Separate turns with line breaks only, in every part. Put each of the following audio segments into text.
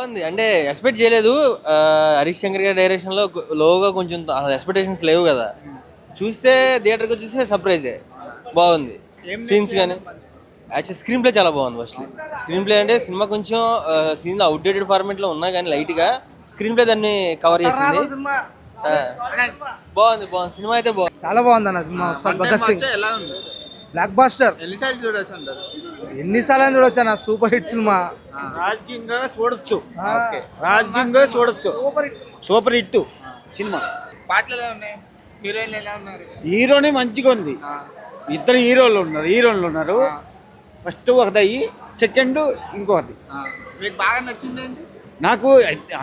బాగుంది. అంటే ఎక్స్పెక్ట్ చేయలేదు. హరీష్ శంకర్ గారి డైరెక్షన్లో లోగా కొంచెం ఎక్స్పెక్టేషన్స్ లేవు కదా. చూస్తే థియేటర్కి చూస్తే సర్ప్రైజే. బాగుంది సీన్స్ కానీ. యాక్చువల్ స్క్రీన్ ప్లే చాలా బాగుంది. ఫస్ట్లీ స్క్రీన్ ప్లే అంటే సినిమా కొంచెం సీన్ అవుట్డేటెడ్ ఫార్మేట్లో ఉన్నా కానీ లైట్గా స్క్రీన్ ప్లే దాన్ని కవర్ చేసింది. బాగుంది సినిమా అయితే బాగుంది.
చాలా బాగుంది అన్న సినిమా. Bhagat Singh blockbuster.
ఎన్నిసార్లు చూడొచ్చు అంటారు?
ఎన్నిసార్లు చూడొచ్చు అన్న, సూపర్ హిట్ సినిమా.
రాజకీయంగా చూడొచ్చు, సూపర్ హిట్ సినిమా. పాటలు ఎలా ఉన్నాయి? హీరోయిన్లు ఎలా ఉన్నారు? హీరోనే మంచిగా ఉంది. ఇద్దరు హీరోలు ఉన్నారు. ఫస్ట్ ఒకటి, సెకండ్ ఇంకొకటి. మీకు బాగా నచ్చిందండి? నాకు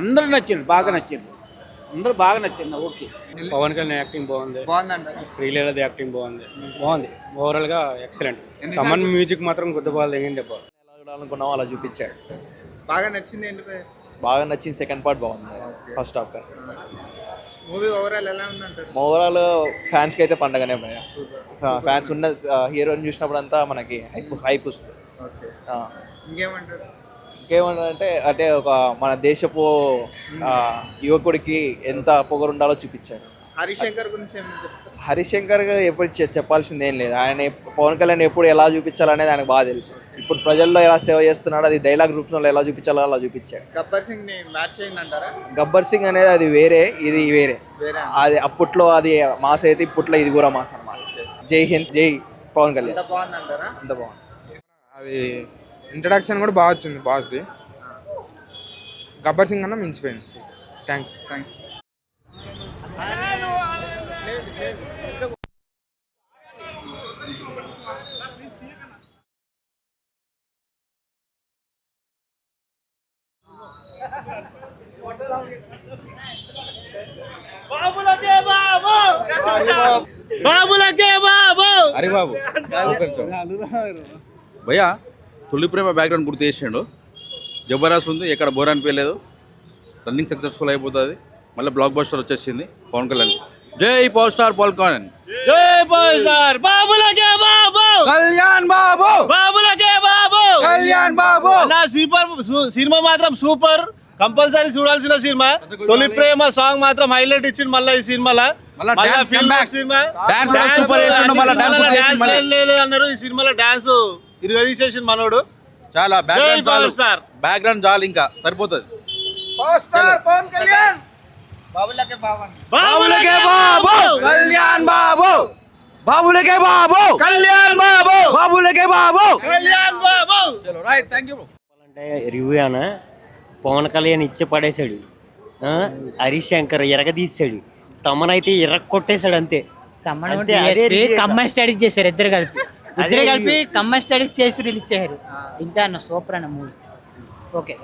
అందరూ బాగా నచ్చింది. ఓకే.
పవన్ కళ్యాణ్ యాక్టింగ్ బాగుందంట. శ్రీలీలది యాక్టింగ్ బాగుంది. ఓవరాల్ గా ఎక్సలెంట్. తమన్ మ్యూజిక్ మాత్రం కొద్ది బాగా తెగింది.
ఎలా చూడాలనుకున్నావు అలా చూపించాడు.
బాగా నచ్చింది ఏంటి?
బాగా నచ్చింది. సెకండ్ పార్ట్ బాగుంది. ఫస్ట్ హాఫ్
మూవీ ఓవరాల్ ఎలా ఉందంటారు?
ఓవరాల్ ఫ్యాన్స్ కి అయితే పండగనే భయ. ఫ్యాన్స్ ఉన్న హీరోని చూసినప్పుడు అంతా మనకి హైప్ వస్తుంది.
ఇంకేమంటారు?
ఇంకేమంటే ఒక మన దేశపు యువకుడికి ఎంత పొగరుండాలో చూపించాడు.
హరీష్ శంకర్ గురించి ఏమైనా చెప్తారు?
హరీష్ శంకర్ ఎప్పుడు చెప్పాల్సింది ఏం లేదు. ఆయన పవన్ కళ్యాణ్ ఎప్పుడు ఎలా చూపించాలనేది ఆయనకు బాగా తెలుసు. ఇప్పుడు ప్రజల్లో ఎలా సేవ చేస్తున్నాడో అది డైలాగ్ రూపంలో ఎలా చూపించాలో అలా చూపించాడు.
గబ్బర్ సింగ్ ని మ్యాచ్ అయిందంటారా?
గబ్బర్ సింగ్ అనేది అది వేరే, ఇది వేరే. అది అప్పట్లో అది మాస్ అయితే ఇప్పట్లో ఇది కూడా మాస్ అన్నమాట. జై హింద్, జై పవన్ కళ్యాణ్.
ఎంత బాగుందంటారా?
అంత బాగుంది.
అది ఇంట్రడక్షన్ కూడా బాగా వచ్చింది బాస్ది. గబ్బర్ సింగ్ అన్న మించిపోయింది. థ్యాంక్స్.
అరే బాబు భయ్యా, తొలి ప్రేమ బ్యాక్గ్రౌండ్ గుర్తు చేసిండు. జబర్దస్త్ ఉంది, ఎక్కడ బోర్ అనిపించలేదు. రన్నింగ్ సక్సెస్ఫుల్ అయిపోతుంది. మళ్ళీ బ్లాక్ బస్టర్ వచ్చేసింది పవన్ కళ్యాణ్. జై పవర్ స్టార్ పవన్ కళ్యాణ్.
జై పవన్ స్టార్ బాబులకే బాబు,
కళ్యాణ్ బాబు,
బాబులకే బాబు,
కళ్యాణ్ బాబు.
నా సూపర్ సినిమా మాత్రం సూపర్. కంపల్సరీ చూడాల్సిన సినిమా. తొలి ప్రేమ సాంగ్ మాత్రం హైలైట్ ఇచ్చింది. మళ్ళీ ఈ సినిమాలో అన్నారు. ఈ సినిమాలో డాన్స్ ఇరుగదీసేసింది మనోడు.
చాలా బ్యాక్గ్రౌండ్ చాలు, ఇంకా సరిపోతుంది.
బాబులకే బాబు,
బాబులకే బాబు,
కళ్యాణ్ బాబు, బాబులకే బాబు,
కళ్యాణ్ బాబు,
బాబులకే Babu,
Kalyan Babu.
Right, thank you.
అంటే రివ్యూ అన్న పవన్ కళ్యాణ్ ఇచ్చి పడేశాడు. హరీష్ శంకర్ ఎరగదీశాడు. తమనైతే ఎర్ర కొట్టేశాడు అంతే.
కంబైన్ స్టడీస్ చేశారు ఇద్దరు కలిపి కంబైన్ స్టడీస్ చేసి రిలీజ్ చేశారు. ఇంకా అన్న సూపర్ అన్న మూవీ. ఓకే.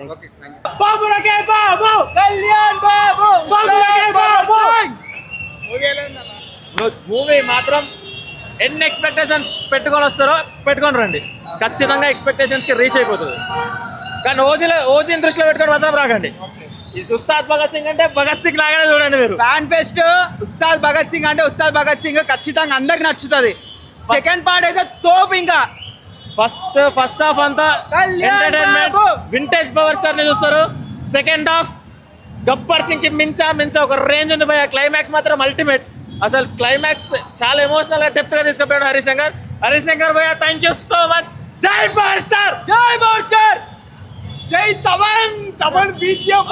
బాబులకే బాబు, కళ్యాణ్ బాబు, బాబులకే బాబు.
మూవీ మాత్రం ఎన్ని ఎక్స్పెక్టేషన్స్ పెట్టుకొని రండి. ఖచ్చితంగా ఎక్స్పెక్టేషన్స్ కి రీచ్ అయిపోతుంది. కానీ ఓజీని దృష్టిలో పెట్టుకొని మాత్రం రాకండి. ఉస్తాద్ భగత్ సింగ్ అంటే భగత్ సింగ్ లాగానే చూడండి మీరు.
ఫ్యాన్ ఫెస్ట్ ఉస్తాద్ భగత్ సింగ్ అంటే ఉస్తాద్ భగత్ సింగ్ ఖచ్చితంగా అందరికి నచ్చుతుంది. సెకండ్ పార్ట్ అయితే తోపు. ఇంకా
ఫస్ట్ హాఫ్ అంతా ఎంటర్టైన్మెంట్, వింటేజ్ పవర్ స్టార్ ని చూస్తారు. సెకండ్ హాఫ్ గబ్బర్ సింగ్ కి మించా ఒక రేంజ్ ఉంది భయ. క్లైమాక్స్ మాత్రం అల్టిమేట్. అసలు క్లైమాక్స్ చాలా ఎమోషనల్ గా డెప్త్ గా తీసుకుపోయాడు హరీష్ శంకర్ భయ. Thank you so much. జై పవర్ స్టార్, జై పవర్ స్టార్, జై తమన్ బీజిఎం.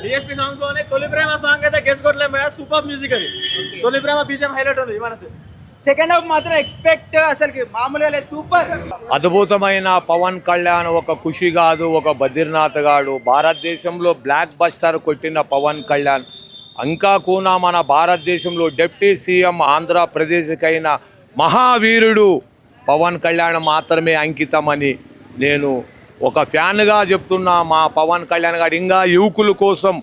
డిఎస్పీ సాంగ్స్ లోనే తొలి ప్రేమ సాంగ్ అయితే గెస్ కొట్టలేము. సూపర్ మ్యూజిక్ అది. తొలి ప్రేమ బీజిఎం హైలైట్ ఉంది మనసు.
సెకండ్ హాఫ్ మాత్రం ఎక్స్పెక్ట్ అసలు మామూలుగా లేదు. సూపర్
అద్భుతమైన పవన్ కళ్యాణ్ ఒక ఖుషి కాదు, ఒక బద్రీనాథ్ గాడు. భారతదేశంలో బ్లాక్ బస్టర్ కొట్టిన పవన్ కళ్యాణ్ ఇంకా కూడా మన భారతదేశంలో డిప్యూటీ సీఎం ఆంధ్రప్రదేశ్కైన మహావీరుడు పవన్ కళ్యాణ్ మాత్రమే అంకితమని నేను ఒక ఫ్యాన్గా చెప్తున్నా. మా పవన్ కళ్యాణ్ గారు ఇంకా యువకుల కోసం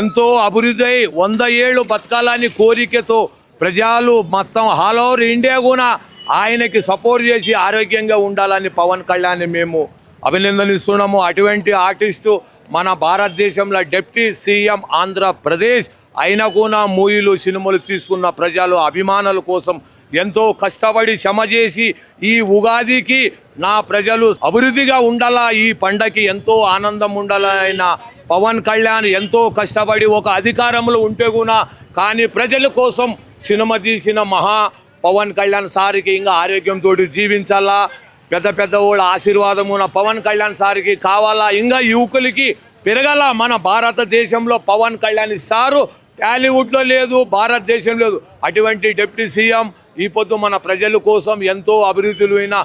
ఎంతో అభివృద్ధి 100 ఏళ్ళు బతకాలని కోరికతో ప్రజలు మొత్తం ఆల్ ఓవర్ ఇండియా కూడా ఆయనకి సపోర్ట్ చేసి ఆరోగ్యంగా ఉండాలని పవన్ కళ్యాణ్ మేము అభినందనిస్తున్నాము. అటువంటి ఆర్టిస్టు మన భారతదేశంలో డిప్యూటీ సీఎం ఆంధ్రప్రదేశ్ అయినా కూడా మూవీలు సినిమాలు తీసుకున్న ప్రజలు అభిమానుల కోసం ఎంతో కష్టపడి శ్రమ చేసి ఈ ఉగాదికి నా ప్రజలు అభివృద్ధిగా ఉండాలా, ఈ పండగకి ఎంతో ఆనందం ఉండాలా అయిన పవన్ కళ్యాణ్ ఎంతో కష్టపడి ఒక అధికారంలో ఉంటే కూడా కానీ ప్రజల కోసం సినిమా తీసిన మహా పవన్ కళ్యాణ్ సార్కి ఇంకా ఆరోగ్యంతో జీవించాలా, పెద్ద పెద్ద వాళ్ళ ఆశీర్వాదము నా పవన్ కళ్యాణ్ సార్కి కావాలా, ఇంకా యువకులకి పెరగాల. మన భారతదేశంలో పవన్ కళ్యాణ్ సారు టాలీవుడ్లో లేదు, భారతదేశం లేదు. అటువంటి డిప్యూటీ సీఎం ఈ పొద్దు మన ప్రజల కోసం ఎంతో అభివృద్ధులు అయిన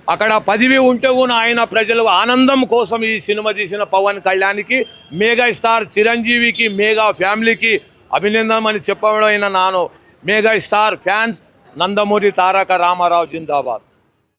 అక్కడ పదవి ఉంటే కూడా ఆయన ప్రజల ఆనందం కోసం ఈ సినిమా తీసిన పవన్ కళ్యాణ్కి, మెగా స్టార్ చిరంజీవికి, మెగా ఫ్యామిలీకి అభినందనమని చెప్పడం నాను mega star fans Nandamuri Taraka Ramarao జిందాబాద్.